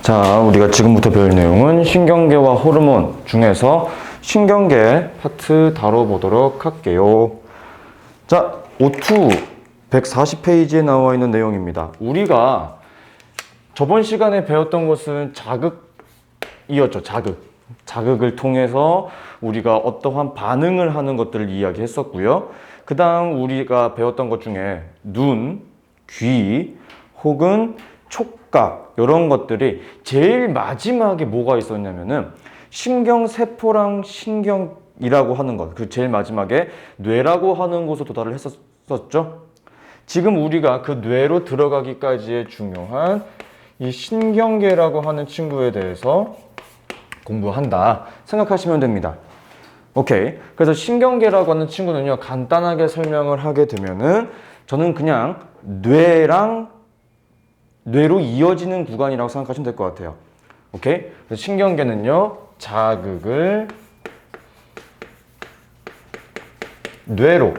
자, 우리가 지금부터 배울 내용은 신경계와 호르몬 중에서 신경계 파트 다뤄보도록 할게요. 자, O2 140페이지에 나와 있는 내용입니다. 우리가 저번 시간에 배웠던 것은 자극이었죠. 자극을 통해서 우리가 어떠한 반응을 하는 것들을 이야기했었고요. 그 다음 우리가 배웠던 것 중에 눈, 귀, 혹은 촉각 이런 것들이 제일 마지막에 뭐가 있었냐면은 신경세포랑 신경이라고 하는 것, 그 제일 마지막에 뇌라고 하는 곳에 도달을 했었죠. 지금 우리가 그 뇌로 들어가기까지의 중요한 이 신경계라고 하는 친구에 대해서 공부한다 생각하시면 됩니다. 오케이. 그래서 신경계라고 하는 친구는요, 간단하게 설명을 하게 되면은 저는 그냥 뇌로 이어지는 구간이라고 생각하시면 될 것 같아요. 오케이? 그래서 신경계는요, 자극을 뇌로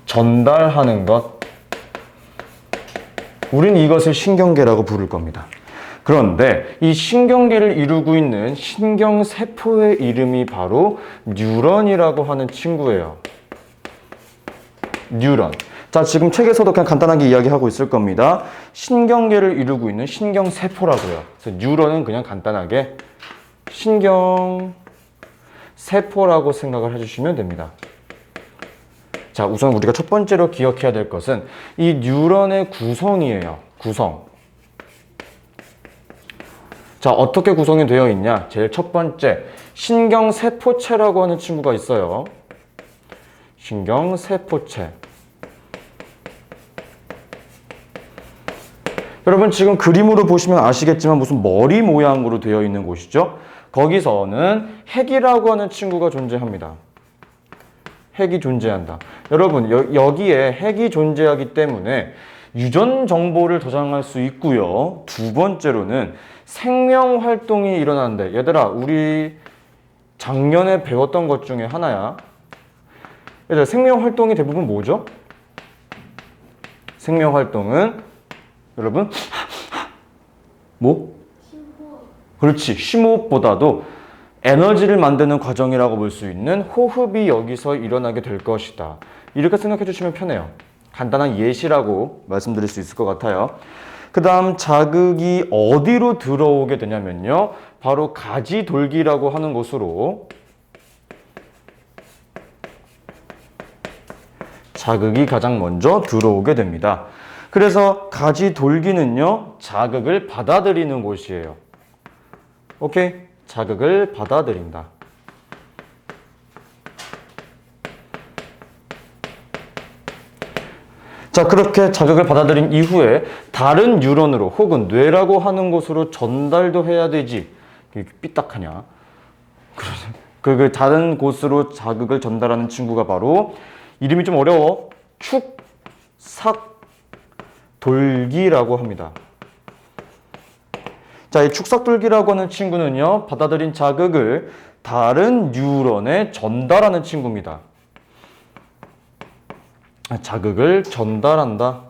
전달하는 것. 우린 이것을 신경계라고 부를 겁니다. 그런데 이 신경계를 이루고 있는 신경세포의 이름이 바로 뉴런이라고 하는 친구예요. 뉴런. 자, 지금 책에서도 그냥 간단하게 이야기하고 있을 겁니다. 신경계를 이루고 있는 신경세포라고요. 그래서 뉴런은 그냥 간단하게 신경세포라고 생각을 해주시면 됩니다. 자, 우선 우리가 첫 번째로 기억해야 될 것은 이 뉴런의 구성이에요. 구성. 자, 어떻게 구성이 되어 있냐? 제일 첫 번째, 신경세포체라고 하는 친구가 있어요. 신경세포체. 여러분 지금 그림으로 보시면 아시겠지만 무슨 머리 모양으로 되어 있는 곳이죠. 거기서는 핵이라고 하는 친구가 존재합니다. 핵이 존재한다. 여러분 여기에 핵이 존재하기 때문에 유전 정보를 저장할 수 있고요. 두 번째로는 생명 활동이 일어나는데, 얘들아 우리 작년에 배웠던 것 중에 하나야. 얘들아 생명 활동이 대부분 뭐죠? 생명 활동은 여러분 뭐? 그렇지. 심호흡보다도 에너지를 만드는 과정이라고 볼 수 있는 호흡이 여기서 일어나게 될 것이다. 이렇게 생각해 주시면 편해요. 간단한 예시라고 말씀드릴 수 있을 것 같아요. 그 다음 자극이 어디로 들어오게 되냐면요, 바로 가지돌기라고 하는 곳으로 자극이 가장 먼저 들어오게 됩니다. 그래서 가지돌기는요, 자극을 받아들이는 곳이에요. 오케이? 자극을 받아들인다. 자, 그렇게 자극을 받아들인 이후에 다른 뉴런으로 혹은 뇌라고 하는 곳으로 전달도 해야 되지. 삐딱하냐? 그 다른 곳으로 자극을 전달하는 친구가 바로 이름이 좀 어려워. 축삭돌기라고 합니다. 자, 이 축삭돌기라고 하는 친구는요, 받아들인 자극을 다른 뉴런에 전달하는 친구입니다. 자극을 전달한다.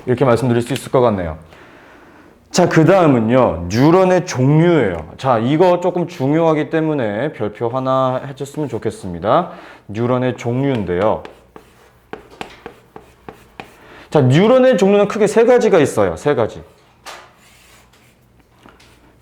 이렇게 말씀드릴 수 있을 것 같네요. 자, 그 다음은요, 뉴런의 종류예요. 자, 이거 조금 중요하기 때문에 별표 하나 해줬으면 좋겠습니다. 뉴런의 종류인데요. 자, 뉴런의 종류는 크게 세 가지가 있어요. 세 가지.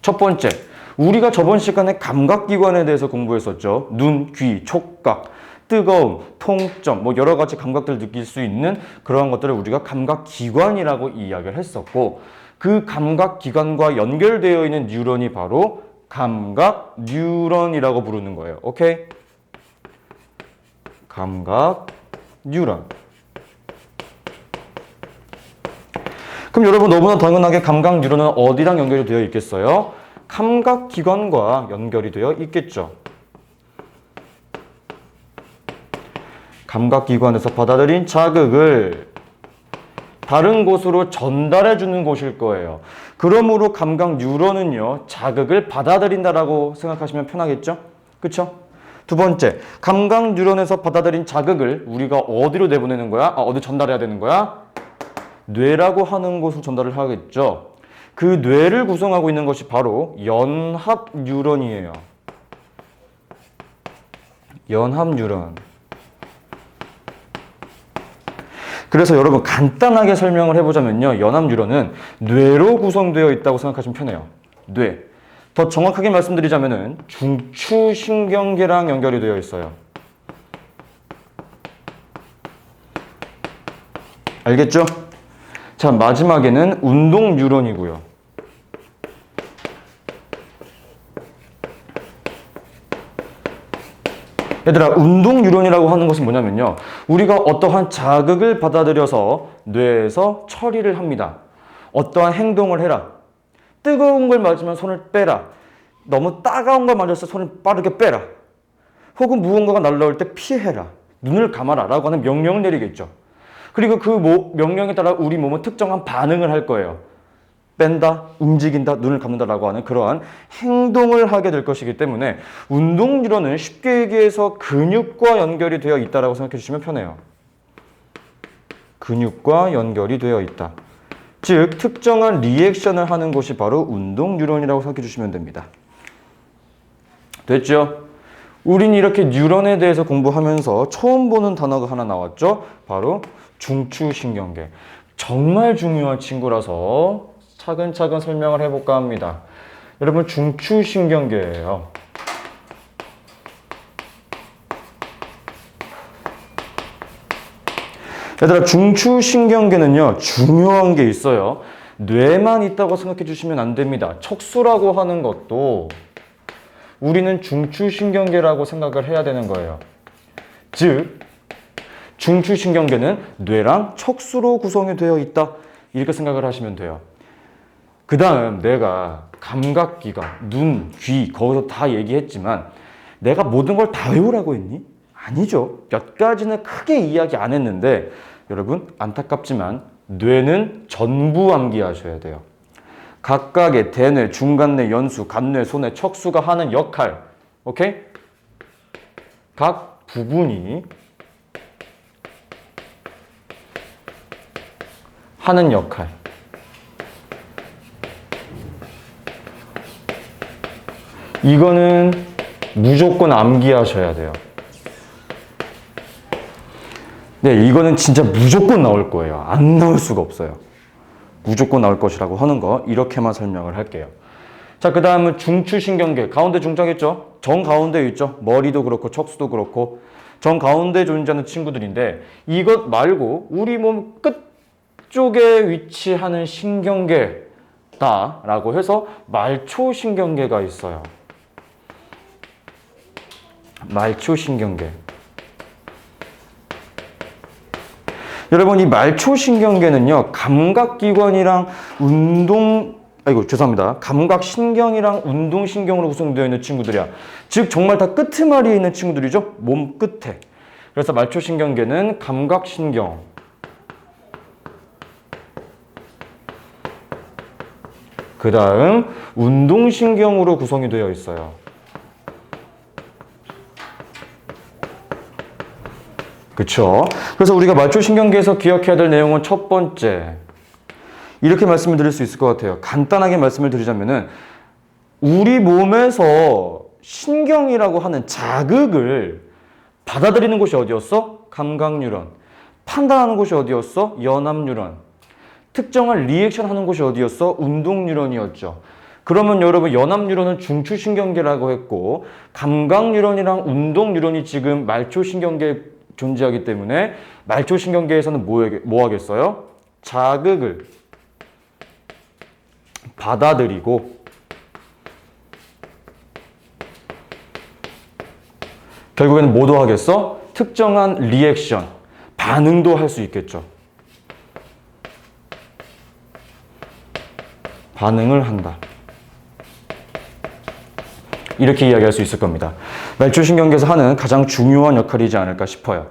첫 번째, 우리가 저번 시간에 감각기관에 대해서 공부했었죠. 눈, 귀, 촉각, 뜨거움, 통점, 뭐 여러 가지 감각들을 느낄 수 있는 그러한 것들을 우리가 감각기관이라고 이야기를 했었고, 그 감각기관과 연결되어 있는 뉴런이 바로 감각 뉴런이라고 부르는 거예요. 오케이? 감각 뉴런. 그럼 여러분 너무나 당연하게 감각 뉴런은 어디랑 연결이 되어 있겠어요? 감각기관과 연결이 되어 있겠죠. 감각기관에서 받아들인 자극을 다른 곳으로 전달해 주는 곳일 거예요. 그러므로 감각 뉴런은요, 자극을 받아들인다라고 생각하시면 편하겠죠? 그쵸? 두 번째, 감각 뉴런에서 받아들인 자극을 우리가 어디로 내보내는 거야? 어디 전달해야 되는 거야? 뇌라고 하는 곳으로 전달을 하겠죠. 그 뇌를 구성하고 있는 것이 바로 연합 뉴런이에요. 연합 뉴런. 그래서 여러분 간단하게 설명을 해보자면요. 연합 뉴런은 뇌로 구성되어 있다고 생각하시면 편해요. 뇌. 더 정확하게 말씀드리자면은 중추신경계랑 연결이 되어 있어요. 알겠죠? 자, 마지막에는 운동 뉴런이고요. 얘들아, 운동 뉴런이라고 하는 것은 뭐냐면요. 우리가 어떠한 자극을 받아들여서 뇌에서 처리를 합니다. 어떠한 행동을 해라. 뜨거운 걸 맞으면 손을 빼라. 너무 따가운 걸 맞았을 때 손을 빠르게 빼라. 혹은 무언가가 날라올 때 피해라. 눈을 감아라 라고 하는 명령을 내리겠죠. 그리고 그 명령에 따라 우리 몸은 특정한 반응을 할 거예요. 뺀다, 움직인다, 눈을 감는다 라고 하는 그러한 행동을 하게 될 것이기 때문에 운동 뉴런은 쉽게 얘기해서 근육과 연결이 되어 있다고 생각해 주시면 편해요. 근육과 연결이 되어 있다. 즉 특정한 리액션을 하는 것이 바로 운동 뉴런이라고 생각해 주시면 됩니다. 됐죠? 우린 이렇게 뉴런에 대해서 공부하면서 처음 보는 단어가 하나 나왔죠? 바로 중추신경계. 정말 중요한 친구라서 차근차근 설명을 해볼까 합니다. 여러분 중추신경계예요. 얘들아 중추신경계는요 중요한 게 있어요. 뇌만 있다고 생각해 주시면 안 됩니다. 척수라고 하는 것도 우리는 중추신경계라고 생각을 해야 되는 거예요. 즉 중추신경계는 뇌랑 척수로 구성이 되어 있다 이렇게 생각을 하시면 돼요. 그 다음 내가 감각기관, 눈, 귀 거기서 다 얘기했지만 내가 모든 걸 다 외우라고 했니? 아니죠. 몇 가지는 크게 이야기 안 했는데 여러분 안타깝지만 뇌는 전부 암기하셔야 돼요. 각각의 대뇌, 중간뇌, 연수, 간뇌, 소뇌, 척수가 하는 역할, 오케이? 각 부분이 하는 역할. 이거는 무조건 암기하셔야 돼요. 네, 이거는 진짜 무조건 나올 거예요. 안 나올 수가 없어요. 무조건 나올 것이라고 하는 거 이렇게만 설명을 할게요. 자, 그 다음은 중추신경계. 가운데 중정했죠? 정 가운데 있죠? 머리도 그렇고 척수도 그렇고 정 가운데 존재하는 친구들인데 이것 말고 우리 몸 끝쪽에 위치하는 신경계다라고 해서 말초신경계가 있어요. 말초신경계. 여러분 이 말초신경계는요 감각기관이랑 감각신경이랑 운동신경으로 구성되어 있는 친구들이야. 즉 정말 다 끄트머리에 있는 친구들이죠. 몸 끝에. 그래서 말초신경계는 감각신경, 그 다음 운동신경으로 구성이 되어 있어요. 그쵸? 그래서 우리가 말초신경계에서 기억해야 될 내용은 첫 번째, 이렇게 말씀을 드릴 수 있을 것 같아요. 간단하게 말씀을 드리자면은 우리 몸에서 신경이라고 하는 자극을 받아들이는 곳이 어디였어? 감각뉴런. 판단하는 곳이 어디였어? 연합뉴런. 특정한 리액션 하는 곳이 어디였어? 운동뉴런이었죠. 그러면 여러분 연합뉴런은 중추신경계라고 했고 감각뉴런이랑 운동뉴런이 지금 말초신경계에 존재하기 때문에 말초신경계에서는 뭐 하겠어요? 자극을 받아들이고 결국에는 뭐도 하겠어? 특정한 리액션, 반응도 할 수 있겠죠. 반응을 한다. 이렇게 이야기할 수 있을 겁니다. 말초신경계에서 하는 가장 중요한 역할이지 않을까 싶어요.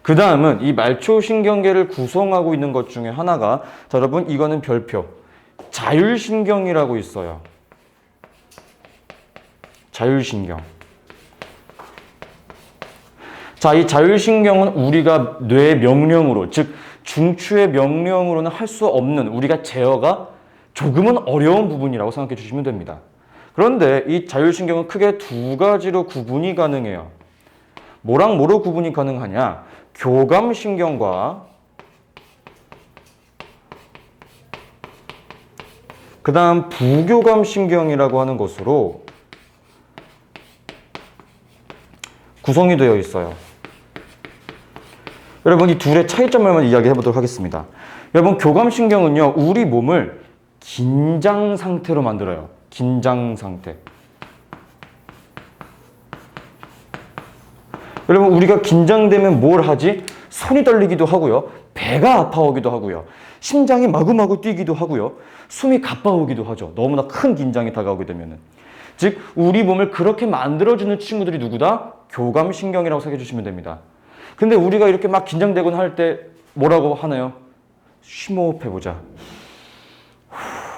그 다음은 이 말초신경계를 구성하고 있는 것 중에 하나가 자, 여러분 이거는 별표 자율신경이라고 있어요. 자율신경. 자, 이 자율신경은 우리가 뇌 명령으로, 즉 중추의 명령으로는 할 수 없는 우리가 제어가 조금은 어려운 부분이라고 생각해 주시면 됩니다. 그런데 이 자율신경은 크게 두 가지로 구분이 가능해요. 뭐랑 뭐로 구분이 가능하냐? 교감신경과 그 다음 부교감신경이라고 하는 것으로 구성이 되어 있어요. 여러분, 이 둘의 차이점을 이야기해 보도록 하겠습니다. 여러분, 교감신경은요, 우리 몸을 긴장 상태로 만들어요. 긴장 상태. 여러분, 우리가 긴장되면 뭘 하지? 손이 떨리기도 하고요. 배가 아파오기도 하고요. 심장이 마구마구 뛰기도 하고요. 숨이 가빠오기도 하죠. 너무나 큰 긴장이 다가오게 되면은. 즉, 우리 몸을 그렇게 만들어주는 친구들이 누구다? 교감신경이라고 생각해 주시면 됩니다. 근데 우리가 이렇게 막 긴장되거나 할 때 뭐라고 하나요? 심호흡해보자.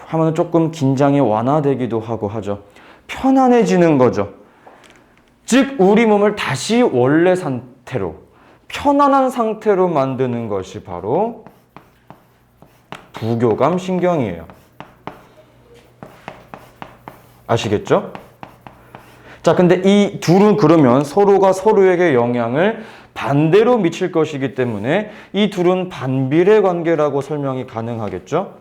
하면 조금 긴장이 완화되기도 하고 하죠. 편안해지는 거죠. 즉, 우리 몸을 다시 원래 상태로, 편안한 상태로 만드는 것이 바로 부교감신경이에요. 아시겠죠? 자, 근데 이 둘은 그러면 서로가 서로에게 영향을 반대로 미칠 것이기 때문에 이 둘은 반비례 관계라고 설명이 가능하겠죠?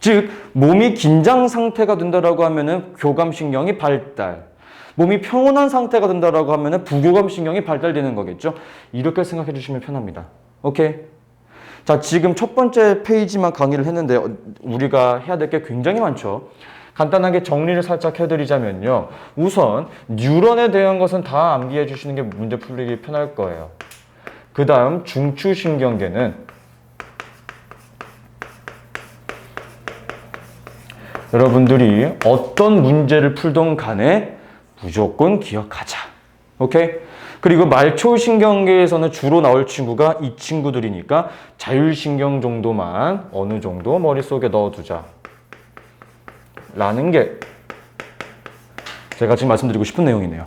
즉, 몸이 긴장 상태가 된다라고 하면은 교감신경이 발달, 몸이 평온한 상태가 된다라고 하면은 부교감신경이 발달되는 거겠죠? 이렇게 생각해 주시면 편합니다. 오케이? 자, 지금 첫 번째 페이지만 강의를 했는데 우리가 해야 될 게 굉장히 많죠. 간단하게 정리를 살짝 해드리자면요. 우선 뉴런에 대한 것은 다 암기해 주시는 게 문제 풀리기 편할 거예요. 그 다음 중추신경계는 여러분들이 어떤 문제를 풀던 간에 무조건 기억하자. 오케이? 그리고 말초신경계에서는 주로 나올 친구가 이 친구들이니까 자율신경 정도만 어느 정도 머릿속에 넣어두자. 라는 게 제가 지금 말씀드리고 싶은 내용이네요.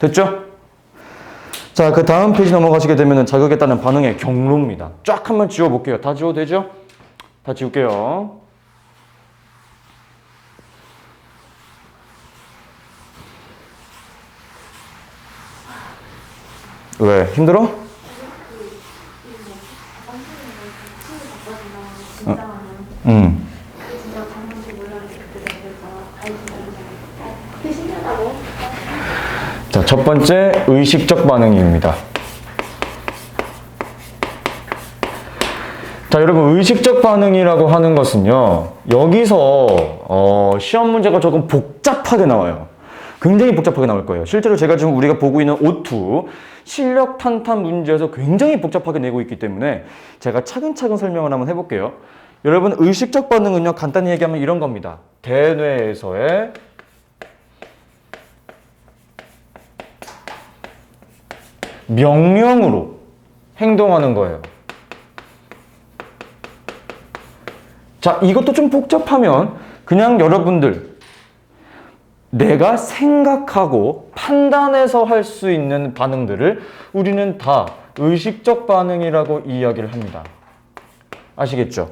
됐죠? 자, 그 다음 페이지 넘어가시게 되면 자극에 따른 반응의 경로입니다. 쫙 한번 지워볼게요. 다 지워도 되죠? 다 지울게요. 왜? 힘들어? 자, 첫 번째 의식적 반응입니다. 자, 여러분, 의식적 반응이라고 하는 것은요, 여기서 시험 문제가 조금 복잡하게 나와요. 굉장히 복잡하게 나올 거예요. 실제로 제가 지금 우리가 보고 있는 O2 실력 탄탄 문제에서 굉장히 복잡하게 내고 있기 때문에 제가 차근차근 설명을 한번 해볼게요. 여러분, 의식적 반응은요, 간단히 얘기하면 이런 겁니다. 대뇌에서의 명령으로 행동하는 거예요. 자, 이것도 좀 복잡하면 그냥 여러분들 내가 생각하고 판단해서 할 수 있는 반응들을 우리는 다 의식적 반응이라고 이야기를 합니다. 아시겠죠?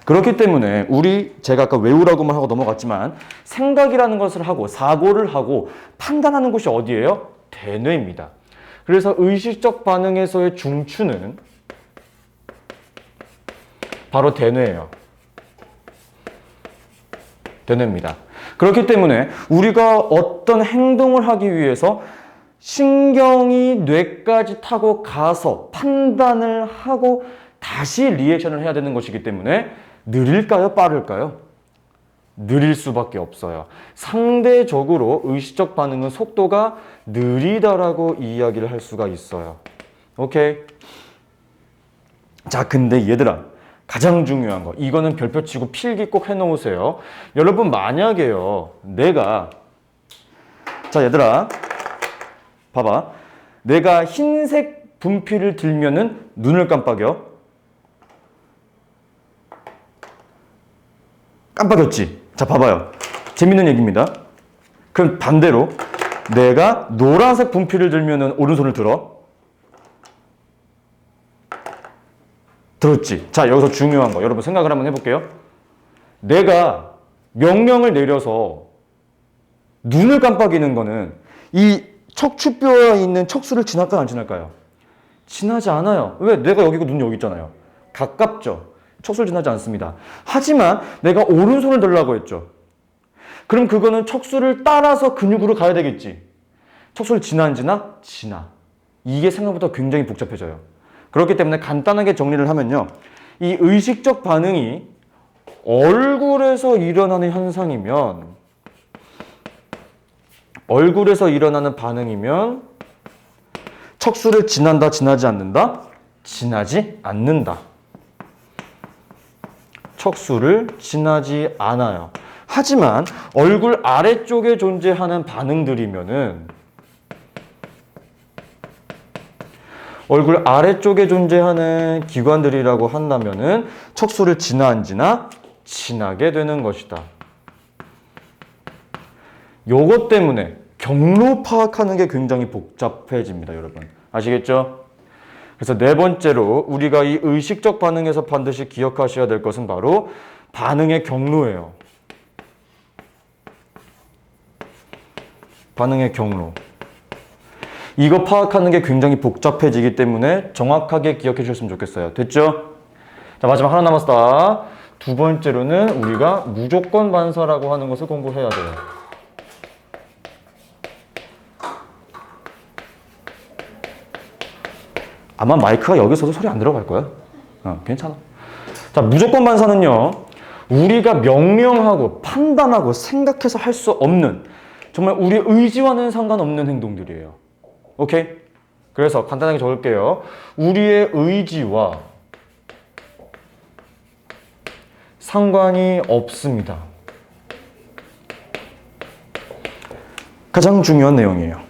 그렇기 때문에 제가 아까 외우라고만 하고 넘어갔지만 생각이라는 것을 하고 사고를 하고 판단하는 곳이 어디예요? 대뇌입니다. 그래서 의식적 반응에서의 중추는 바로 대뇌예요. 대뇌입니다. 그렇기 때문에 우리가 어떤 행동을 하기 위해서 신경이 뇌까지 타고 가서 판단을 하고 다시 리액션을 해야 되는 것이기 때문에 느릴까요? 빠를까요? 느릴 수밖에 없어요. 상대적으로 의식적 반응은 속도가 느리다라고 이야기를 할 수가 있어요. 오케이? 자, 근데 얘들아, 가장 중요한 거, 이거는 별표 치고 필기 꼭 해놓으세요. 여러분, 만약에요, 자, 얘들아, 봐봐. 내가 흰색 분필을 들면은 눈을 깜빡여. 깜빡였지? 자, 봐봐요. 재밌는 얘기입니다. 그럼 반대로 내가 노란색 분필을 들면은 오른손을 들어? 들었지? 자, 여기서 중요한 거. 여러분 생각을 한번 해볼게요. 내가 명령을 내려서 눈을 깜빡이는 거는 이 척추뼈에 있는 척수를 지날까요? 안 지날까요? 지나지 않아요. 왜? 내가 여기고 눈이 여기 있잖아요. 가깝죠? 척수를 지나지 않습니다. 하지만 내가 오른손을 들라고 했죠. 그럼 그거는 척수를 따라서 근육으로 가야 되겠지. 척수를 지나 안 지나? 지나. 이게 생각보다 굉장히 복잡해져요. 그렇기 때문에 간단하게 정리를 하면요. 이 의식적 반응이 얼굴에서 일어나는 현상이면, 얼굴에서 일어나는 반응이면 척수를 지난다, 지나지 않는다? 지나지 않는다. 척수를 지나지 않아요. 하지만 얼굴 아래쪽에 존재하는 반응들이면은, 얼굴 아래쪽에 존재하는 기관들이라고 한다면은 척수를 지나 안 지나? 지나게 되는 것이다. 요것 때문에 경로 파악하는 게 굉장히 복잡해집니다, 여러분. 아시겠죠? 그래서 네 번째로 우리가 이 의식적 반응에서 반드시 기억하셔야 될 것은 바로 반응의 경로예요. 반응의 경로. 이거 파악하는 게 굉장히 복잡해지기 때문에 정확하게 기억해 주셨으면 좋겠어요. 됐죠? 자, 마지막 하나 남았다. 두 번째로는 우리가 무조건 반사라고 하는 것을 공부해야 돼요. 아마 마이크가 여기 있어서 소리 안 들어갈 거야. 괜찮아. 자, 무조건 반사는요, 우리가 명령하고 판단하고 생각해서 할 수 없는, 정말 우리 의지와는 상관없는 행동들이에요. 오케이? 그래서 간단하게 적을게요. 우리의 의지와 상관이 없습니다. 가장 중요한 내용이에요.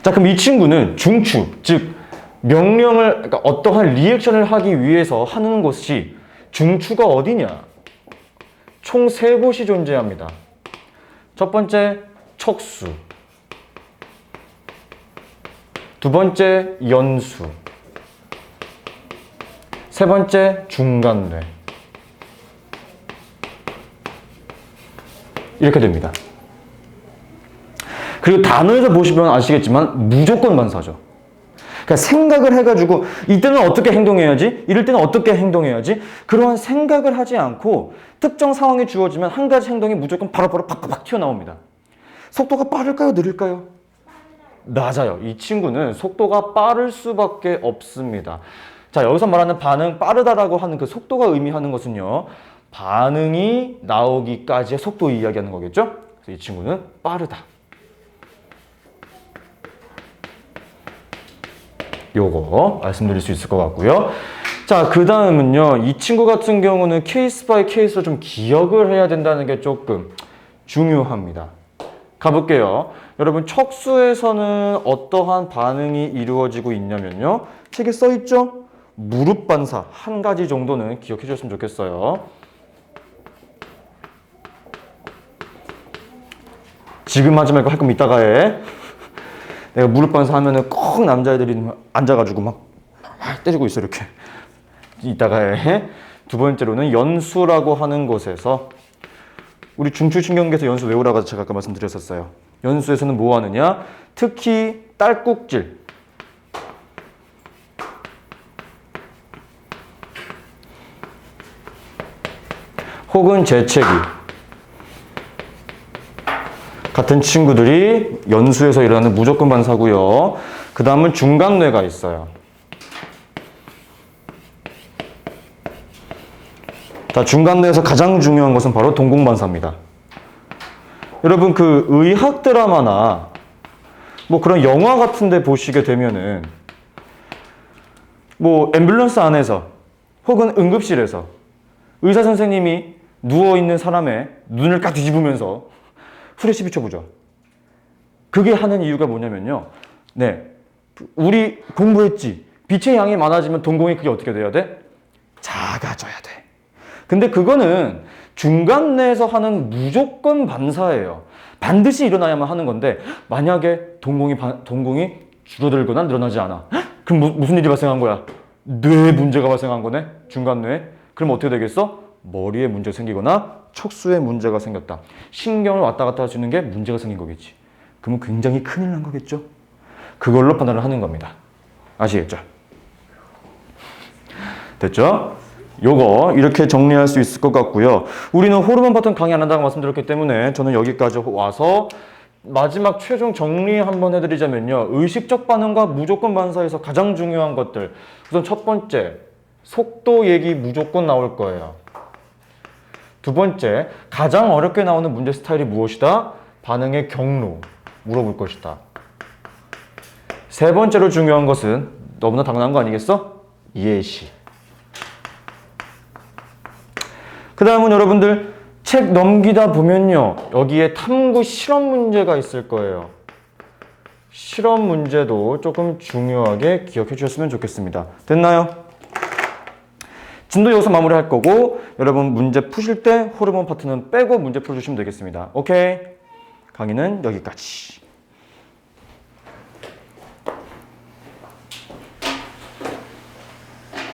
자, 그럼 이 친구는 중추, 즉 명령을, 그러니까 어떠한 리액션을 하기 위해서 하는 곳이 중추가 어디냐? 총 세 곳이 존재합니다. 첫 번째, 척수. 두 번째, 연수. 세 번째, 중간뇌. 이렇게 됩니다. 그리고 단어에서 보시면 아시겠지만 무조건 반사죠. 그러니까 생각을 해가지고 이때는 어떻게 행동해야지? 이럴 때는 어떻게 행동해야지? 그러한 생각을 하지 않고 특정 상황이 주어지면 한 가지 행동이 무조건 바로바로 팍팍팍 튀어나옵니다. 속도가 빠를까요? 느릴까요? 낮아요. 이 친구는 속도가 빠를 수밖에 없습니다. 자, 여기서 말하는 반응, 빠르다라고 하는 그 속도가 의미하는 것은요, 반응이 나오기까지의 속도 이야기하는 거겠죠? 그래서 이 친구는 빠르다. 요거 말씀드릴 수 있을 것 같고요. 자, 그 다음은요, 이 친구 같은 경우는 케이스 바이 케이스로 좀 기억을 해야 된다는 게 조금 중요합니다. 가볼게요. 여러분, 척수에서는 어떠한 반응이 이루어지고 있냐면요, 책에 써 있죠? 무릎 반사 한 가지 정도는 기억해 주셨으면 좋겠어요. 지금 하지 말고 할 거면 이따가 해. 내가 무릎 반사 하면은 꼭 남자애들이 앉아가지고 막 때리고 있어, 이렇게. 이따가 해. 두 번째로는 연수라고 하는 곳에서, 우리 중추신경계에서 연수 외우라고 제가 아까 말씀드렸었어요. 연수에서는 뭐 하느냐? 특히 딸꾹질, 혹은 재채기 같은 친구들이 연수에서 일어나는 무조건 반사고요. 그 다음은 중간뇌가 있어요. 자, 중간뇌에서 가장 중요한 것은 바로 동공반사입니다. 여러분, 그 의학 드라마나 뭐 그런 영화 같은 데 보시게 되면은 뭐 앰뷸런스 안에서 혹은 응급실에서 의사 선생님이 누워있는 사람의 눈을 딱 뒤집으면서 후레쉬 비춰보죠. 그게 하는 이유가 뭐냐면요, 네, 우리 공부했지. 빛의 양이 많아지면 동공이 그게 어떻게 돼야 돼? 작아져야 돼. 근데 그거는 중간뇌에서 하는 무조건 반사예요. 반드시 일어나야만 하는 건데 만약에 동공이 줄어들거나 늘어나지 않아. 그럼 무슨 일이 발생한 거야? 뇌에 문제가 발생한 거네. 중간 뇌에. 그럼 어떻게 되겠어? 머리에 문제가 생기거나 척수에 문제가 생겼다. 신경을 왔다 갔다 해주는 게 문제가 생긴 거겠지. 그러면 굉장히 큰일 난 거겠죠. 그걸로 판단을 하는 겁니다. 아시겠죠? 됐죠? 요거 이렇게 정리할 수 있을 것 같고요. 우리는 호르몬 파트는 강의 안 한다고 말씀드렸기 때문에 저는 여기까지 와서 마지막 최종 정리 한번 해드리자면요. 의식적 반응과 무조건 반사에서 가장 중요한 것들. 우선 첫 번째, 속도 얘기 무조건 나올 거예요. 두 번째, 가장 어렵게 나오는 문제 스타일이 무엇이다? 반응의 경로 물어볼 것이다. 세 번째로 중요한 것은 너무나 당연한 거 아니겠어? 예시. 그 다음은 여러분들 책 넘기다 보면요. 여기에 탐구 실험 문제가 있을 거예요. 실험 문제도 조금 중요하게 기억해 주셨으면 좋겠습니다. 됐나요? 진도 여기서 마무리할 거고 여러분 문제 푸실 때 호르몬 파트는 빼고 문제 풀어주시면 되겠습니다. 오케이? 강의는 여기까지.